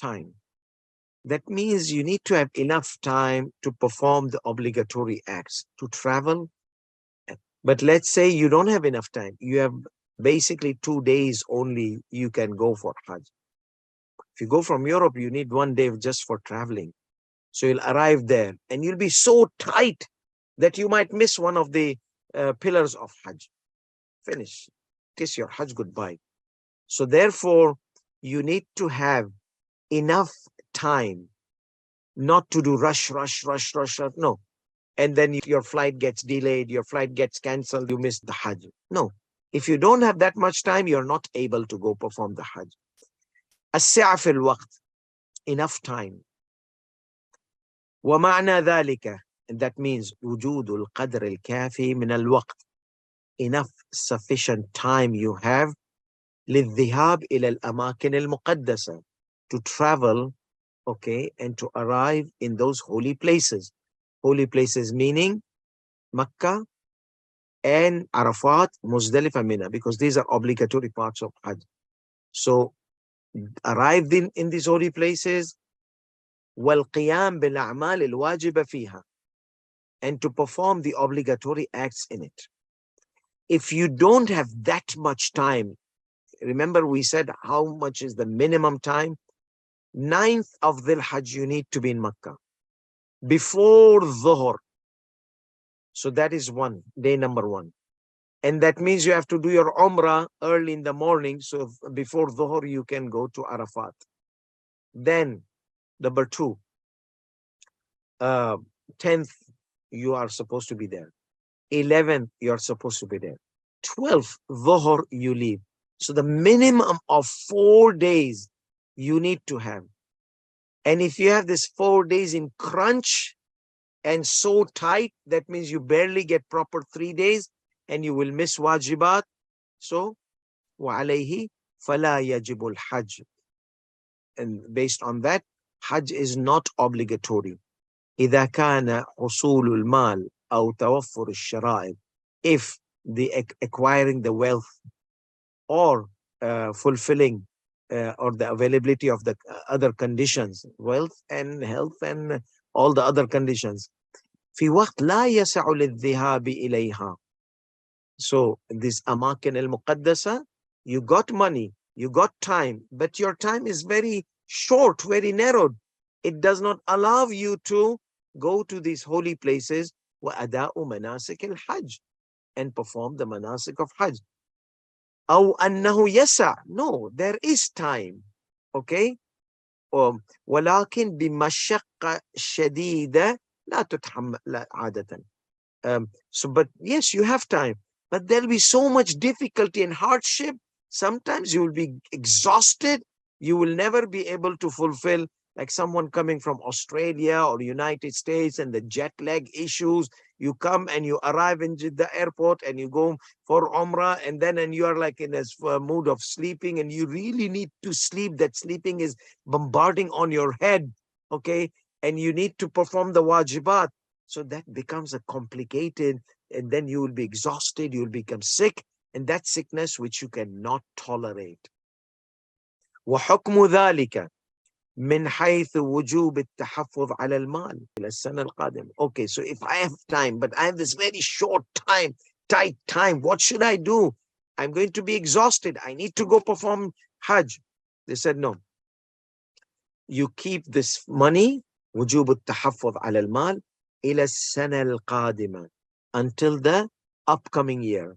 time. That means you need to have enough time to perform the obligatory acts, to travel. But let's say you don't have enough time. You have basically 2 days only you can go for Hajj. If you go from Europe, you need 1 day just for traveling. So you'll arrive there and you'll be so tight that you might miss one of the pillars of Hajj. Finish. Kiss your Hajj goodbye. So therefore, you need to have enough time not to do rush, rush, rush, rush, rush. No. And then your flight gets delayed, your flight gets cancelled, you miss the Hajj. No. If you don't have that much time, you're not able to go perform the Hajj. السعة في الوقت, enough time. ومعنى ذلك, and that means وجود القدر الكافي من الوقت, enough sufficient time you have للذهاب إلى الأماكن المقدسة, to travel, okay, and to arrive in those holy places. Holy places meaning Makkah and Arafat, Muzdalifah, Mina, because these are obligatory parts of Hajj. So arrive in these holy places, والقيام بالأعمال الواجبة فيها, and to perform the obligatory acts in it. If you don't have that much time, remember we said how much is the minimum time? 9th of Dhul Hajj, you need to be in Makkah before Dhuhr. So that is day number 1. And that means you have to do your Umrah early in the morning. So before Dhuhr, you can go to Arafat. Then number 2, 10th, you are supposed to be there. 11th, you are supposed to be there. 12th, Dhuhr, you leave. So the minimum of 4 days you need to have. And if you have this 4 days in crunch and so tight, that means you barely get proper 3 days and you will miss wajibat. So, وَعَلَيْهِ فَلَا يَجِبُ الْحَجِّ. And based on that, Hajj is not obligatory. إِذَا كَانَ حُصُولُ الْمَالِ أَوْ تَوَفُّرُ الشَّرَائِعِ. If the acquiring the wealth or fulfilling or the availability of the other conditions, wealth and health and all the other conditions. في وقت لا يسع للذهاب إليها. So this أماكن المقدسة, you got money, you got time, but your time is very short, very narrowed. It does not allow you to go to these holy places وأداء مناسك الحج, and perform the manasik of Hajj. أو أنه يسع. No, there is time. Okay? ولكن بمشقة شديدة لا تتحمل عادة. So, but yes, you have time, but there'll be so much difficulty and hardship. Sometimes you will be exhausted. You will never be able to fulfill, like someone coming from Australia or United States and the jet lag issues. You come and you arrive in the airport and you go for Umrah, and you are like in a mood of sleeping and you really need to sleep. That sleeping is bombarding on your head, okay? And you need to perform the wajibat. So that becomes a complicated, and then you will be exhausted, you will become sick, and that sickness which you cannot tolerate. وحكم ذلك من حيث وجوب التحفظ على المال إلى السنة القادمة. Okay, so if I have time, but I have this very short time, tight time, what should I do? I'm going to be exhausted. I need to go perform Hajj. They said, no. You keep this money, وجوب التحفظ على المال إلى السنة القادمة, until the upcoming year.